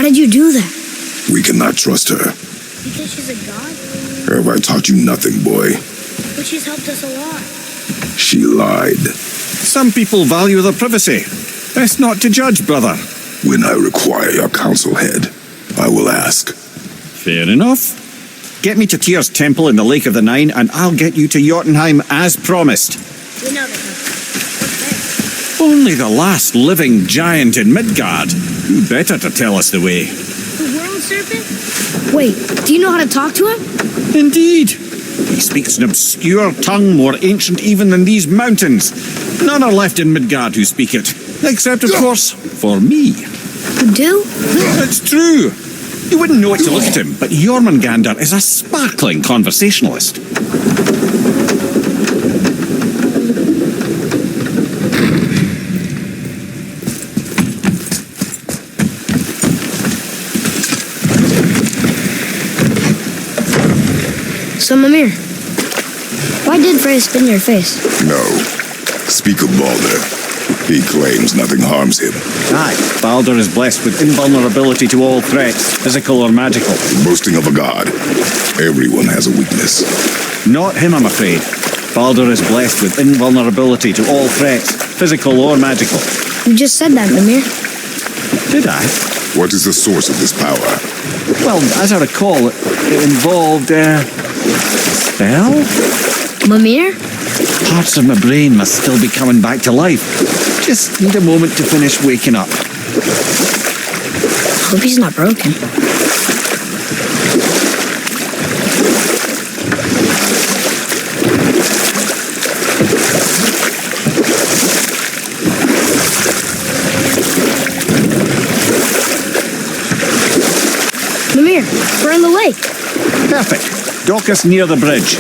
How did you do that? We cannot trust her. Because she's a god? Have I taught you nothing, boy? But she's helped us a lot. She lied. Some people value their privacy. Best not to judge, brother. When I require your council head, I will ask. Fair enough. Get me to Tyr's temple in the Lake of the Nine, and I'll get you to Jotunheim as promised. We know the temple. What's Only the last living giant in Midgard. Who better to tell us the way? there? The world serpent? Wait, do you know how to talk to him? Indeed. He speaks an obscure tongue more ancient even than these mountains. None are left in Midgard who speak it. Except, of course, for me. You do? It's true. You wouldn't know it to look at him, but Jormungandr is a sparkling conversationalist. So, Mimir, why did Frey spit in your face? No. Speak of Balder. He claims nothing harms him. Aye, Balder is blessed with invulnerability to all threats, physical or magical. Boasting of a god. Everyone has a weakness. Not him, I'm afraid. Balder is blessed with invulnerability to all threats, physical or magical. You just said that, Mimir. Did I? What is the source of this power? Well, as I recall, it involved, a spell? Mimir? Parts of my brain must still be coming back to life. Just need a moment to finish waking up. Hope he's not broken. Mimir, we're in the lake. Perfect. Dock us near the bridge.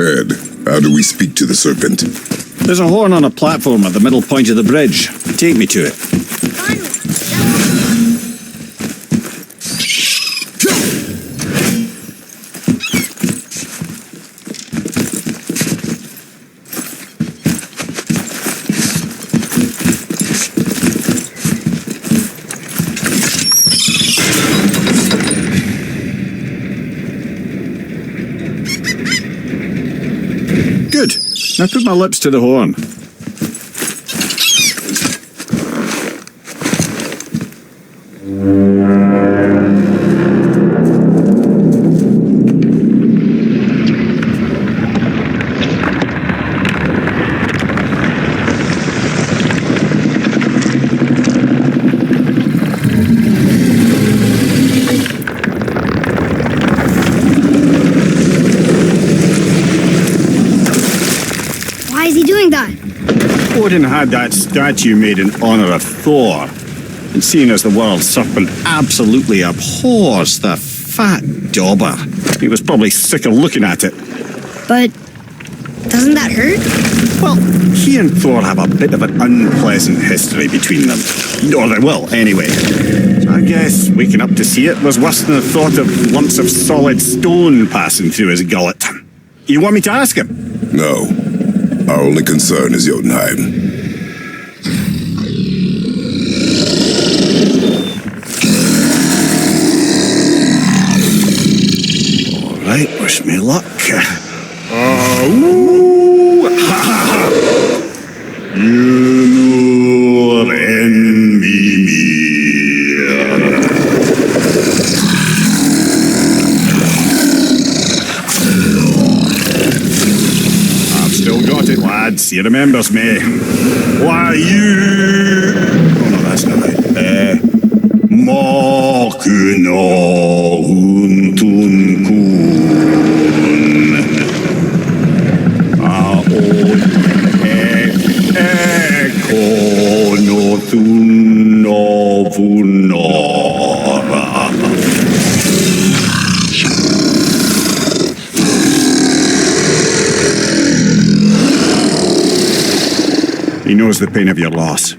Ed, how do we speak to the serpent? There's a horn on a platform at the middle point of the bridge. Take me to it. Finally. Good. Now put my lips to the horn. Why is he doing that? Odin had that statue made in honor of Thor. And seeing as the world serpent absolutely abhors the fat dauber, he was probably sick of looking at it. But doesn't that hurt? Well, he and Thor have a bit of an unpleasant history between them. Or they will, anyway. So I guess waking up to see it was worse than the thought of lumps of solid stone passing through his gullet. You want me to ask him? No. Our only concern is Jotunheim. All right, wish me luck. Junior and I've still got it, lads. He remembers me. Why you? Oh no, that's not right. Makuna untun kun. Aon ekono thun novunora. knows the pain of your loss.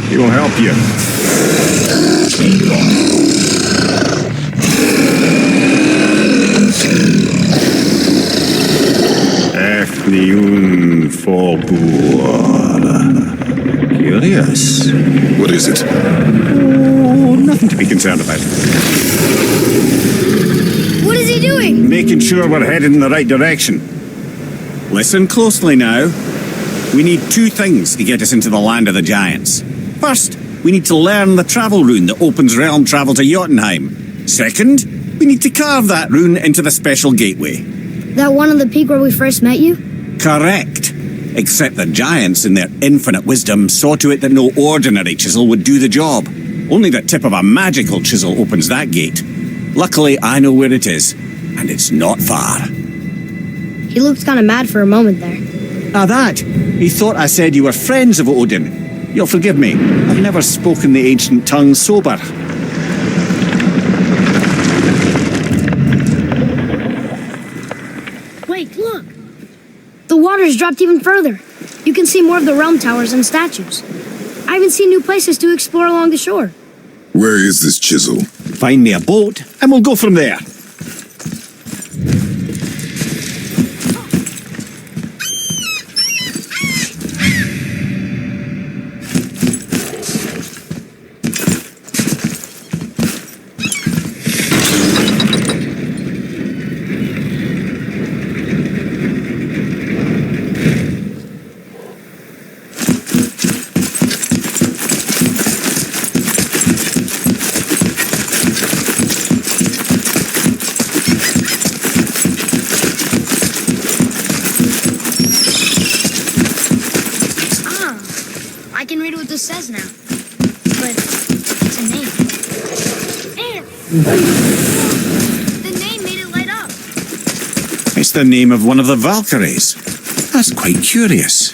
He will help you. Efniun Forbur. Curious. What is it? Oh, nothing to be concerned about. What is he doing? Making sure we're headed in the right direction. Listen closely now. We need two things to get us into the land of the giants. First, we need to learn the travel rune that opens realm travel to Jotunheim. Second, we need to carve that rune into the special gateway. That one on the peak where we first met you? Correct. Except the giants, in their infinite wisdom, saw to it that no ordinary chisel would do the job. Only the tip of a magical chisel opens that gate. Luckily, I know where it is, and it's not far. He looked kind of mad for a moment there. Ah, that. He thought I said you were friends of Odin. You'll forgive me. I've never spoken the ancient tongue sober. Wait, look! The water's dropped even further. You can see more of the realm towers and statues. I even see new places to explore along the shore. Where is this chisel? Find me a boat, and we'll go from there. I can read what this says now. But it's a name. And the name made it light up. It's the name of one of the Valkyries. That's quite curious.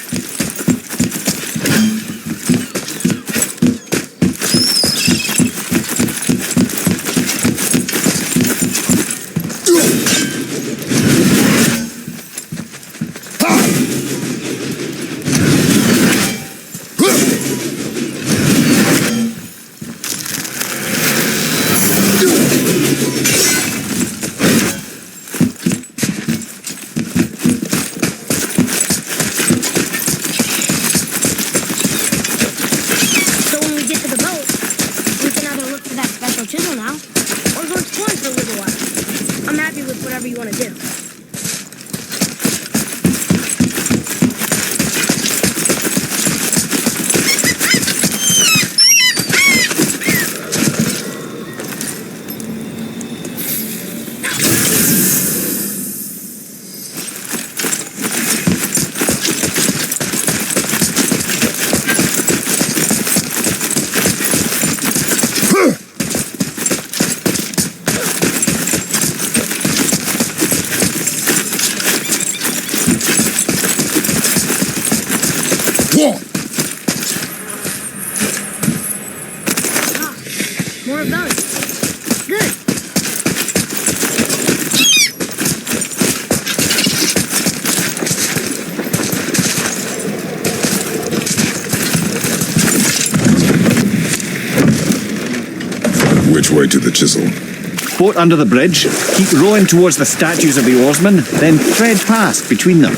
Chisel now, or go exploring for a little while. I'm happy with whatever you want to do. More of those. Good. Which way to the chisel? Boat under the bridge, keep rowing towards the statues of the oarsmen, then thread past between them.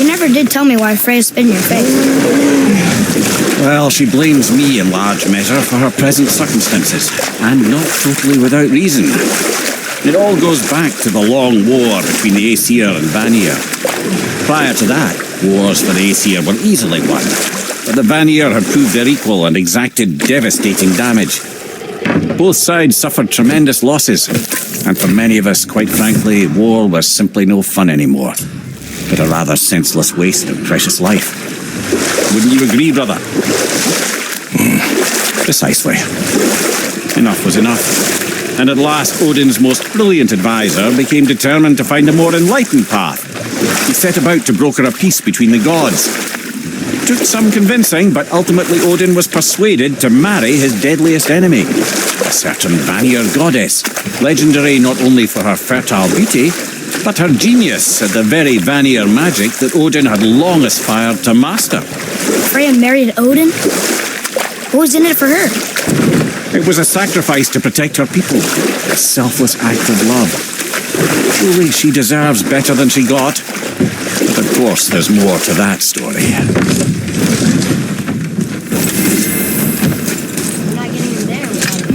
You never did tell me why Freya spit in your face. Well, she blames me in large measure for her present circumstances, and not totally without reason. It all goes back to the long war between the Aesir and Vanir. Prior to that, wars for the Aesir were easily won, but the Vanir had proved their equal and exacted devastating damage. Both sides suffered tremendous losses, and for many of us, quite frankly, war was simply no fun anymore, but a rather senseless waste of precious life. Wouldn't you agree, brother? Precisely. Enough was enough. And at last, Odin's most brilliant advisor became determined to find a more enlightened path. He set about to broker a peace between the gods. Took some convincing, but ultimately Odin was persuaded to marry his deadliest enemy, a certain Vanir goddess, legendary not only for her fertile beauty, but her genius at the very Vanir magic that Odin had long aspired to master. Freya married Odin? What was in it for her? It was a sacrifice to protect her people, a selfless act of love. Truly, she deserves better than she got. But of course, there's more to that story. We're not getting in there without it.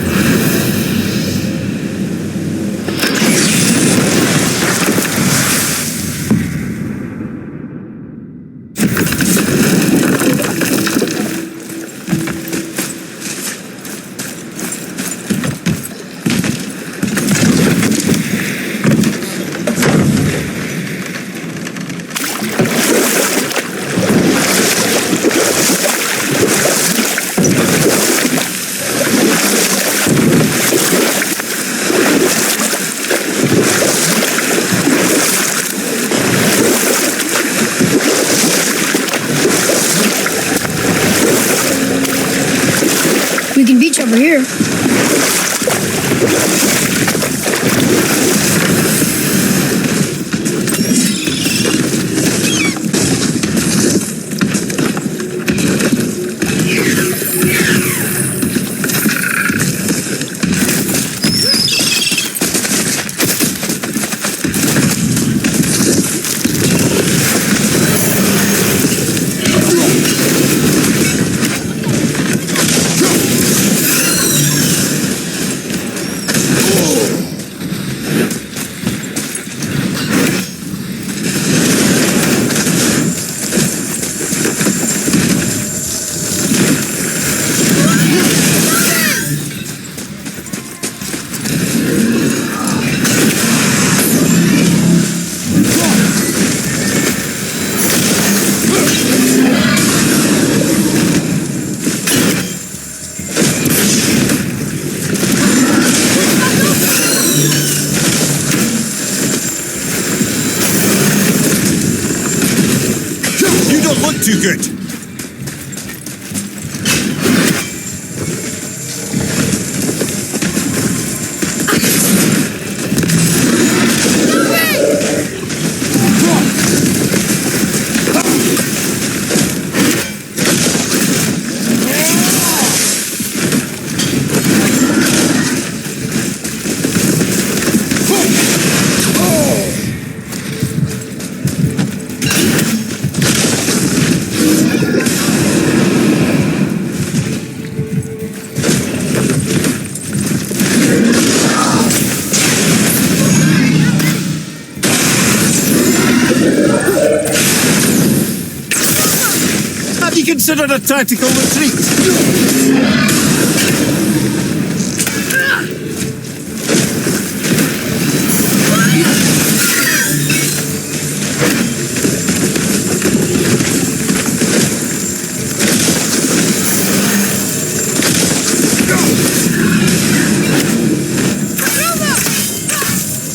We can beach over here. Too good. Considered a tactical retreat.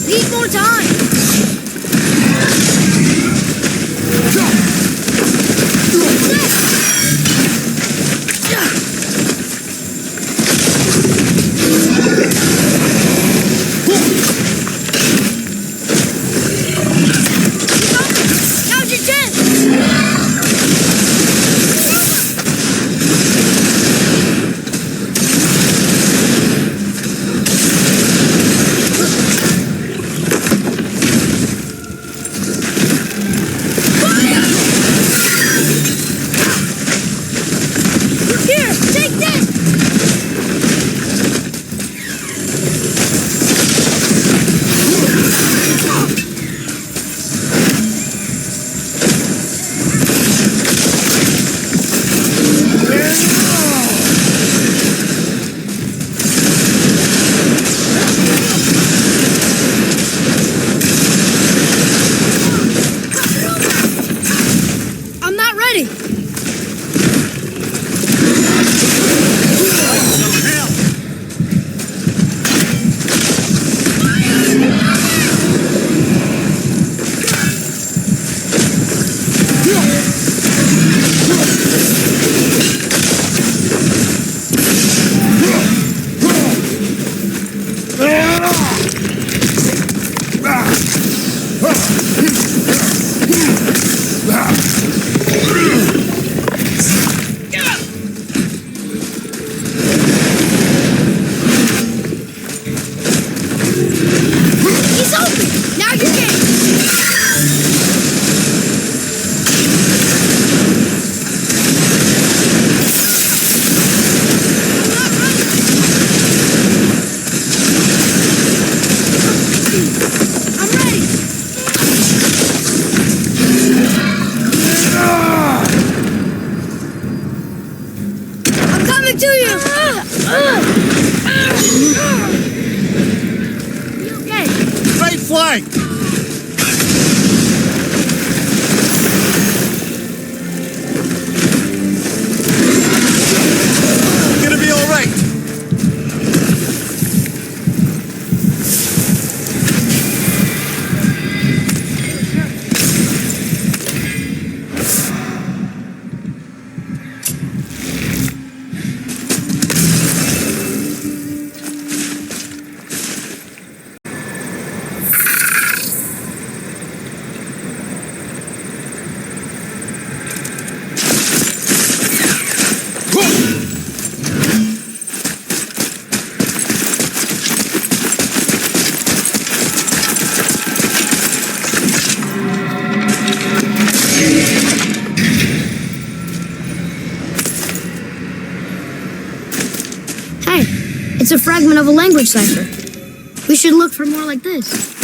Need more time. right? Gonna be all right. Hey, it's a fragment of a language cipher. We should look for more like this.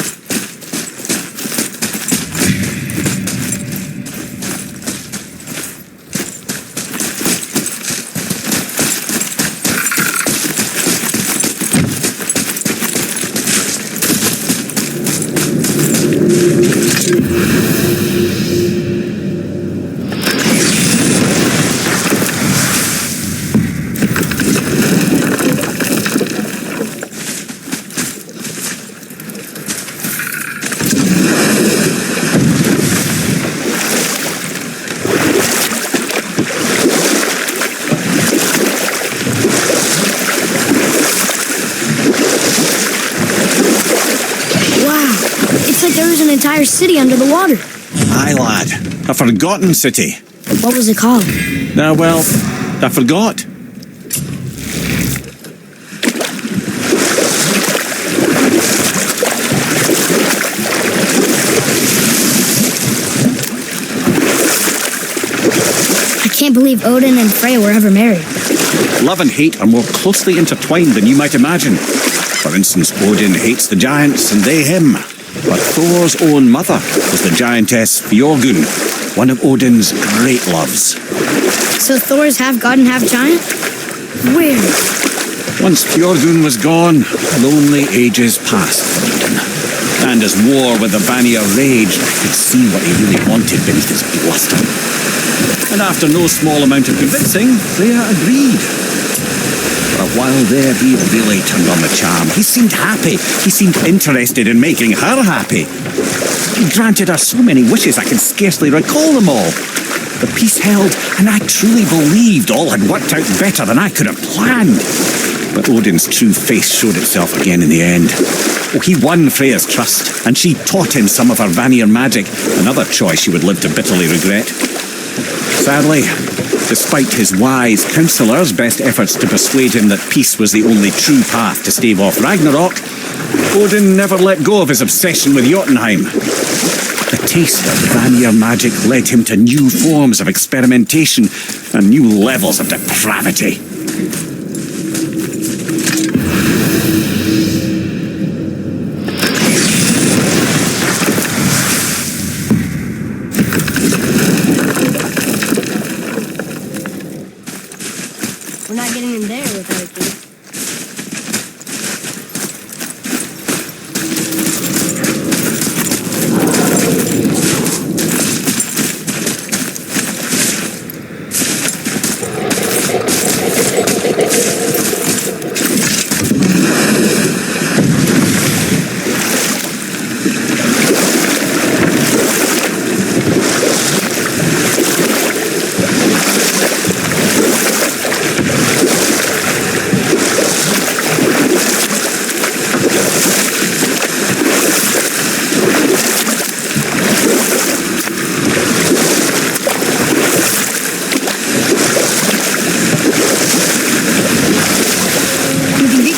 There was an entire city under the water. Aye, lad. A forgotten city. What was it called? Well, I forgot. I can't believe Odin and Freya were ever married. Love and hate are more closely intertwined than you might imagine. For instance, Odin hates the giants and they him. But Thor's own mother was the giantess Fjorgun, one of Odin's great loves. So Thor's half god and half giant? Weird. Once Fjorgun was gone, lonely ages passed for Odin. And as war with the Vanir raged, I could see what he really wanted beneath his bluster. And after no small amount of convincing, Freya agreed. For a while there, he really turned on the charm. He seemed happy. He seemed interested in making her happy. He granted her so many wishes I can scarcely recall them all. The peace held, and I truly believed all had worked out better than I could have planned. But Odin's true face showed itself again in the end. Oh, he won Freya's trust, and she taught him some of her Vanir magic, another choice she would live to bitterly regret. Sadly, despite his wise counsellors' best efforts to persuade him that peace was the only true path to stave off Ragnarok, Odin never let go of his obsession with Jotunheim. The taste of Vanir magic led him to new forms of experimentation and new levels of depravity. We're not getting in there without a key.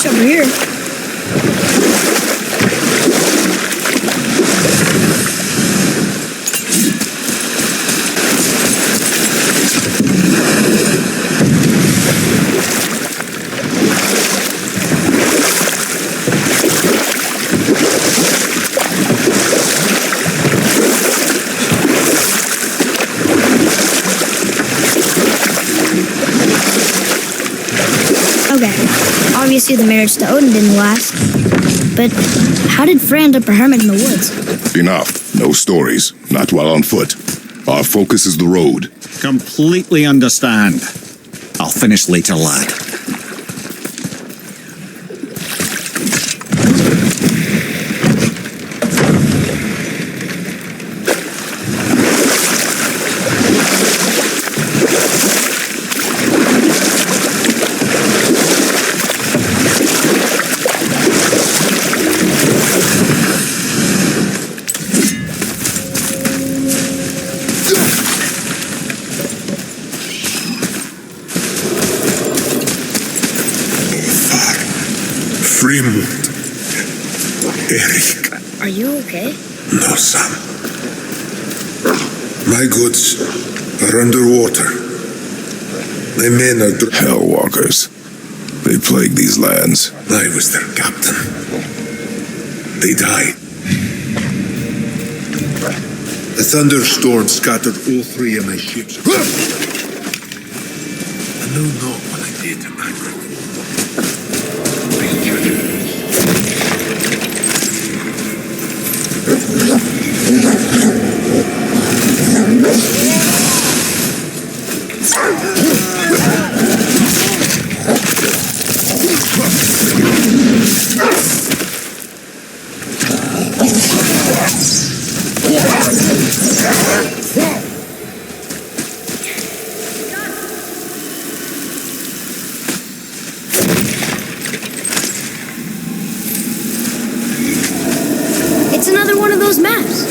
Over here. Okay, obviously the marriage to Odin didn't last. But how did Frey end up a hermit in the woods? Enough. No stories. Not while on foot. Our focus is the road. Completely understand. I'll finish later, lad. Fremont. Eric. Are you okay? No, son. My goods are underwater. My men are... Hellwalkers. They plague these lands. I was their captain. They died. A thunderstorm scattered all three of my ships. I know not what I did to my crew. It's another one of those maps.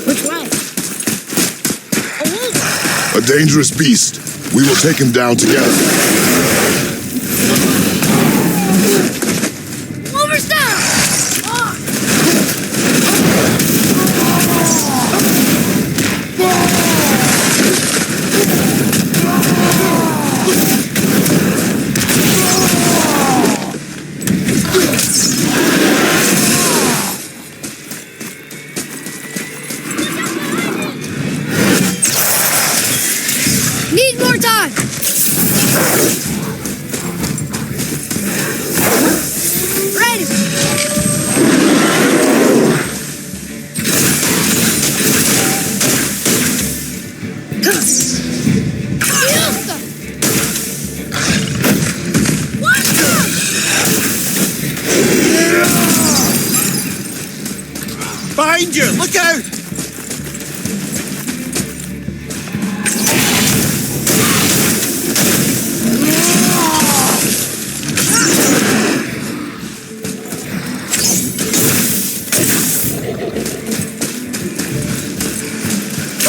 Which way? A dangerous beast. We will take him down together. Overstep! Need more time! behind you! Look out!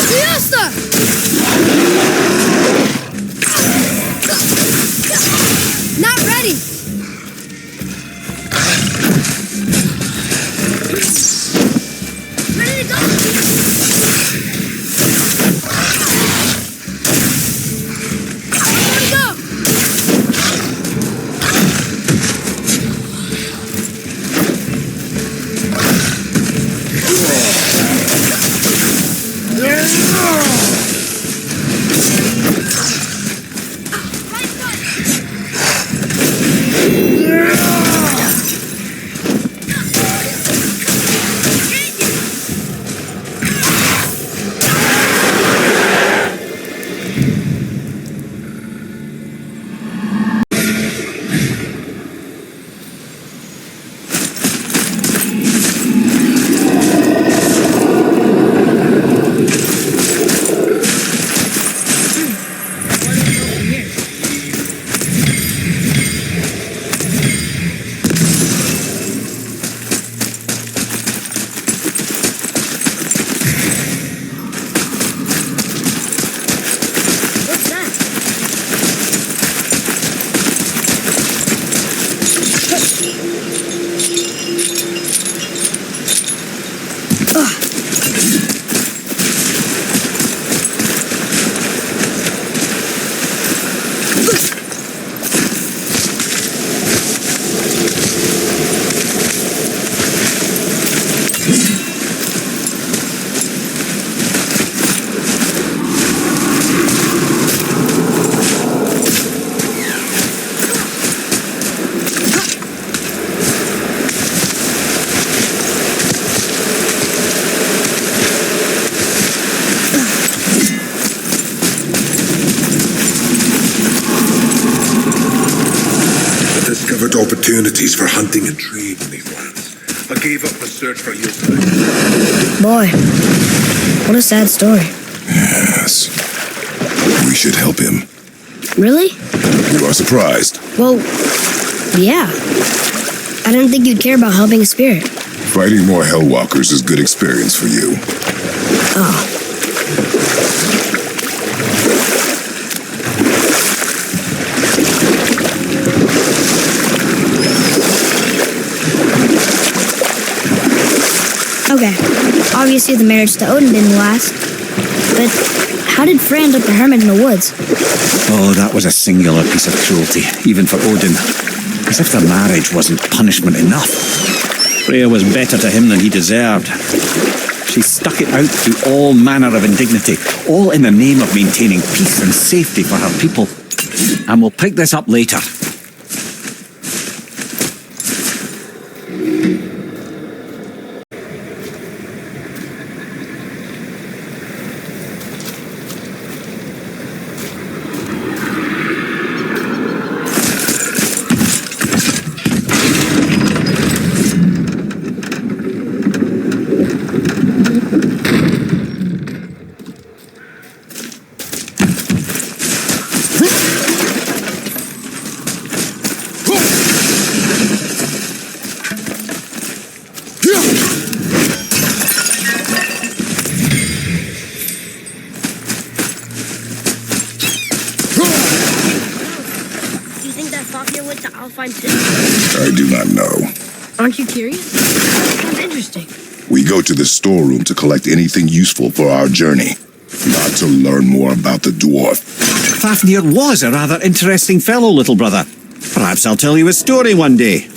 Fiesta! Not ready! Ready to go! More to go! Right foot! What's that? I discovered opportunities for hunting and trade in these lands. I gave up the search for you. Boy, what a sad story. Yes. We should help him. Really? You are surprised. Well, yeah. I didn't think you'd care about helping a spirit. Fighting more Hellwalkers is good experience for you. Oh. Okay, obviously the marriage to Odin didn't last. But how did Frey end up a hermit in the woods? Oh, that was a singular piece of cruelty, even for Odin. As if their marriage wasn't punishment enough. Freya was better to him than he deserved. She stuck it out through all manner of indignity, all in the name of maintaining peace and safety for her people. And we'll pick this up later. I do not know. Aren't you curious? Sounds interesting. We go to the storeroom to collect anything useful for our journey, not to learn more about the dwarf. Fafnir was a rather interesting fellow, little brother. Perhaps I'll tell you a story one day.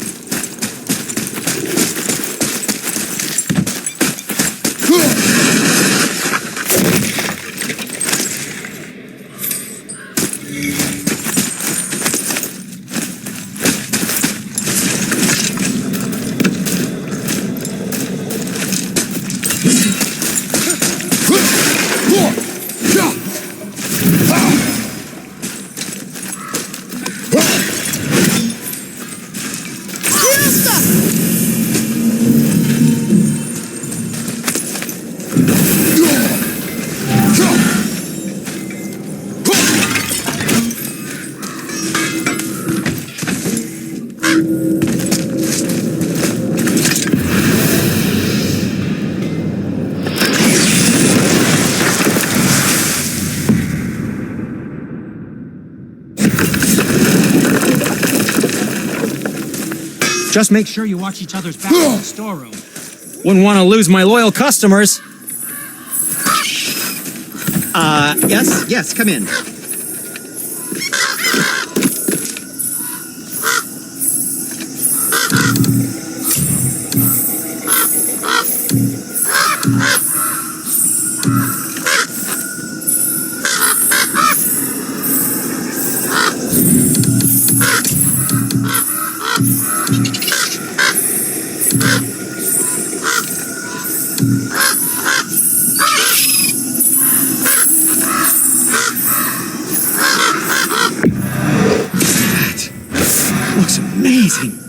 Just make sure you watch each other's backs in the storeroom. Wouldn't want to lose my loyal customers. Yes, come in. Looks amazing.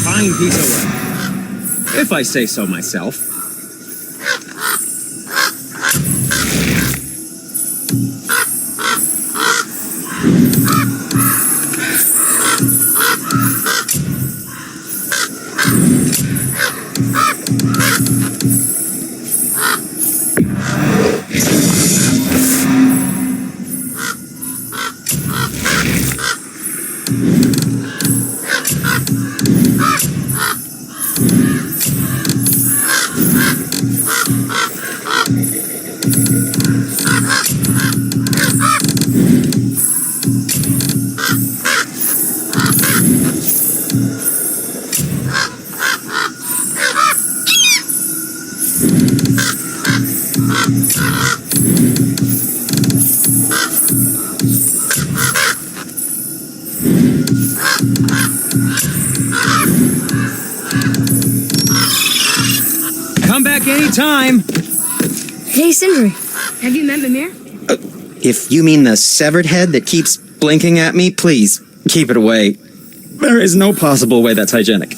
Fine piece of work, if I say so myself. Come back anytime. Hey, Sindri. Have you met Mimir? If you mean the severed head that keeps blinking at me, please, keep it away. There is no possible way that's hygienic.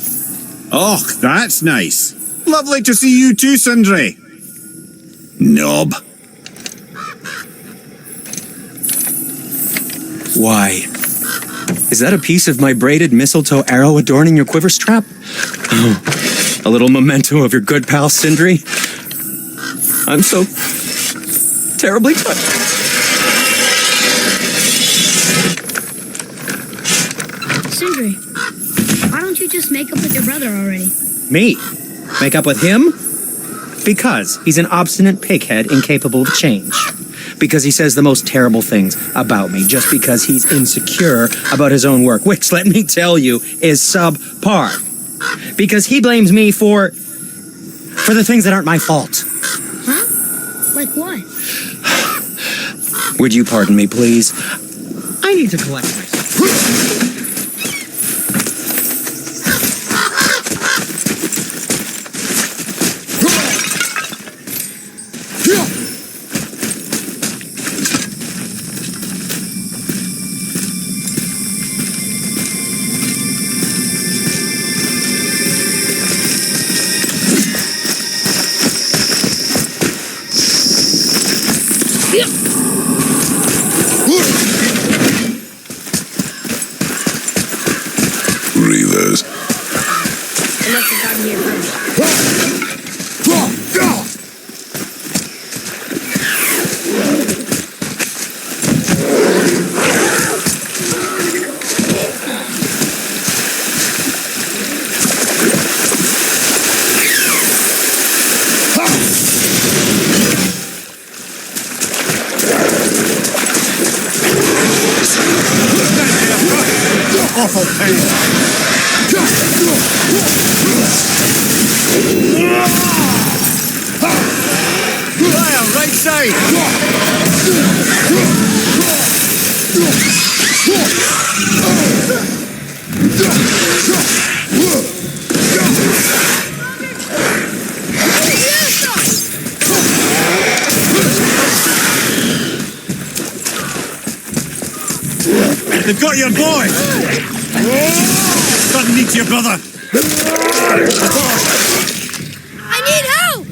Oh, that's nice. Lovely to see you too, Sindri. Knob. Why? Is that a piece of my braided mistletoe arrow adorning your quiver strap? Oh, a little memento of your good pal Sindri? I'm so terribly touched. Sindri, why don't you just make up with your brother already? Me? Make up with him? Because he's an obstinate pighead incapable of change. Because he says the most terrible things about me just because he's insecure about his own work, which, let me tell you, is subpar. Because he blames me for the things that aren't my fault. Huh? Like what? Would you pardon me, please? I need to collect myself. Fire, right side! They've got your boy! Doesn't need your brother! I need help!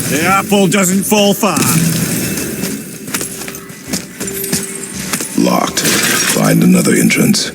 The apple doesn't fall far. Locked. Find another entrance.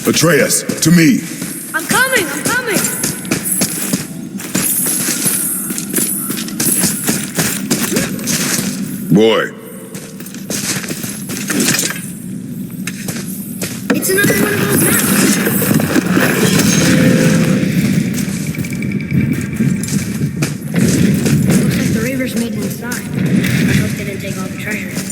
Atreus, to me. I'm coming! I'm coming! Boy, It's another one of those maps. Looks like the Reavers made it inside. I hope they didn't take all the treasure.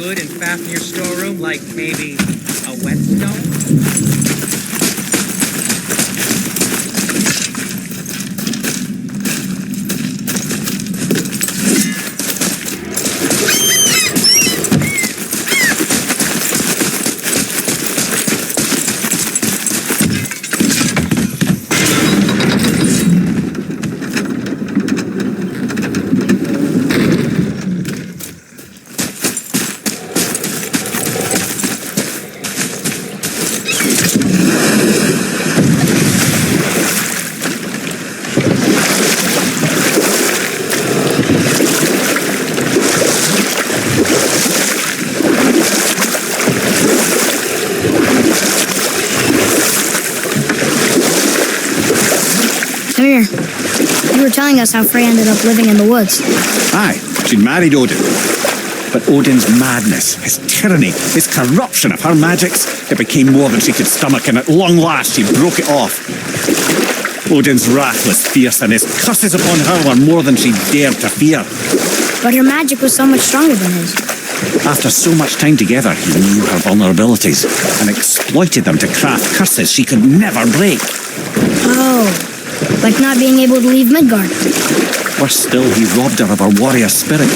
good and fast in your storeroom, like maybe a whetstone? Come here. You were telling us how Frey ended up living in the woods. Aye, she'd married Odin. But Odin's madness, his tyranny, his corruption of her magics, it became more than she could stomach, and at long last she broke it off. Odin's wrath was fierce, and his curses upon her were more than she dared to fear. But her magic was so much stronger than his. After so much time together, he knew her vulnerabilities and exploited them to craft curses she could never break. Oh, like not being able to leave Midgard. Worse still, he robbed her of her warrior spirit.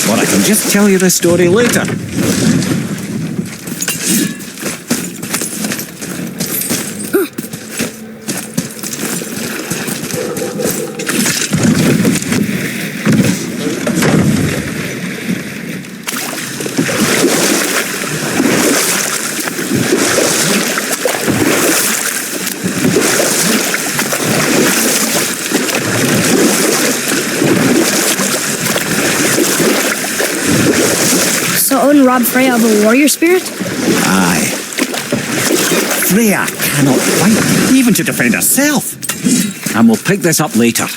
But I can just tell you the story later. So Odin robbed Freya of a warrior spirit? Aye. Freya cannot fight, even to defend herself. And we'll pick this up later.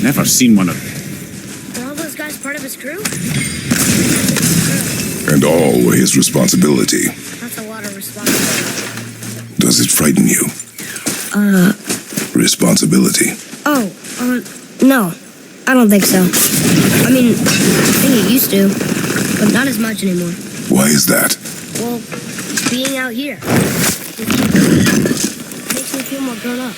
Never seen one of them. Were all those guys part of his crew? And all were his responsibility. That's a lot of responsibility. Does it frighten you? Responsibility. No. I don't think so. I mean, I think it used to, but not as much anymore. Why is that? Well, being out here makes me feel more grown up.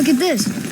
look at this.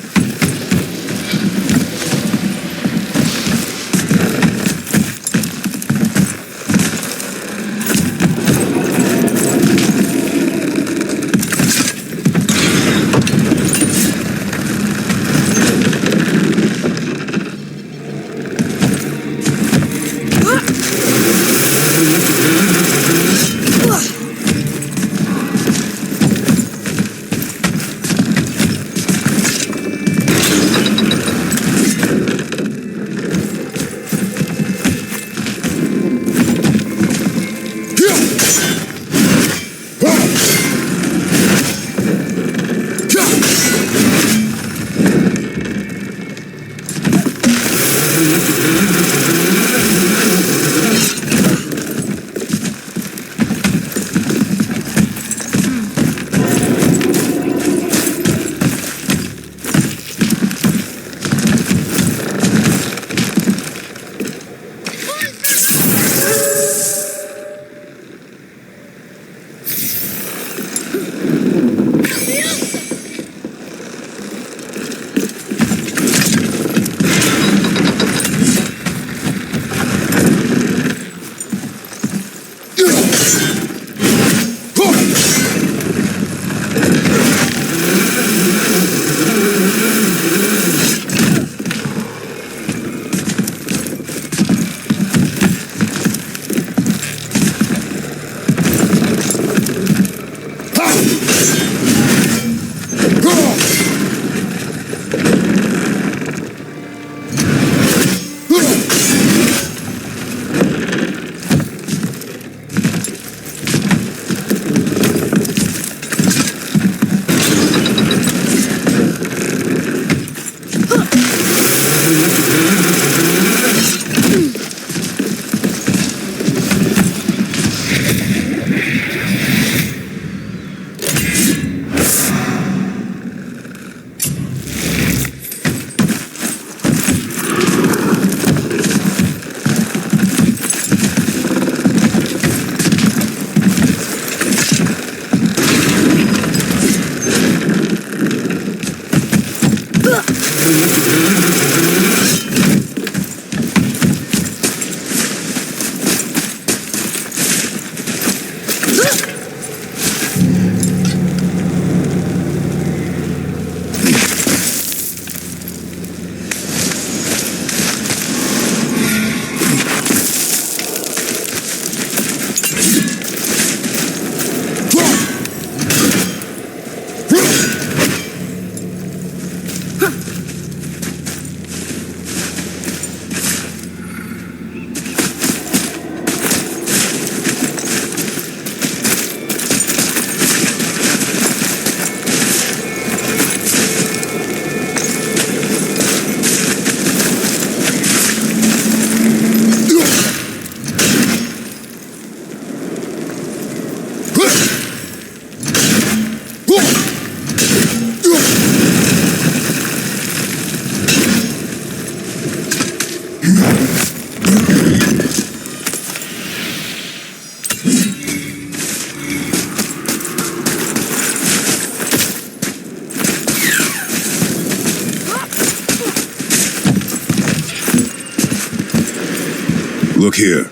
Look here.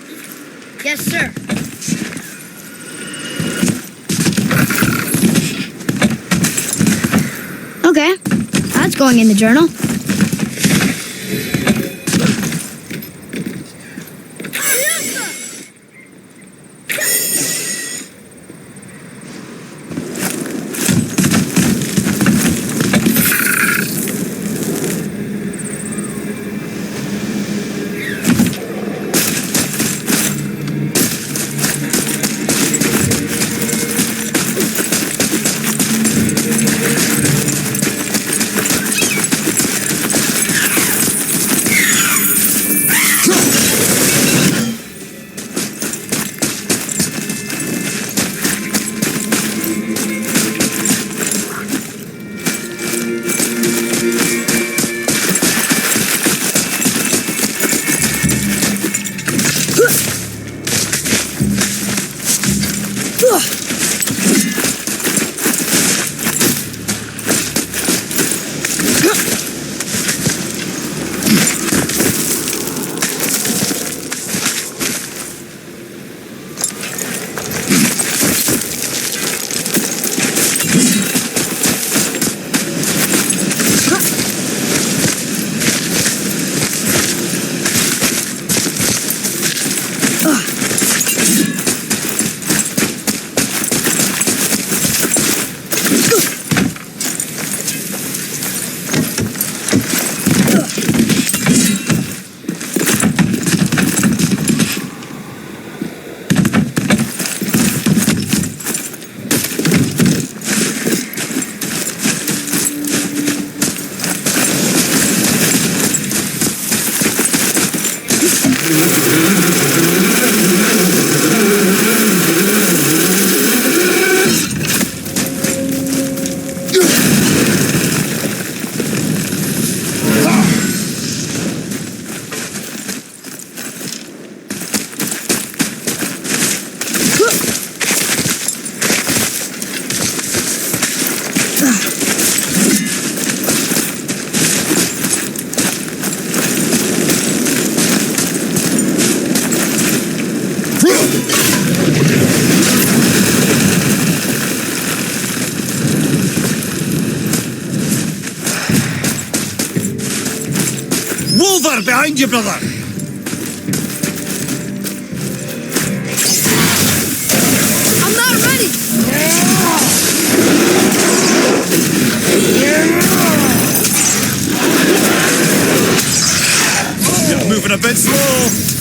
Yes, sir. Okay, that's going in the journal. behind you, brother. I'm not ready! You're moving a bit slow.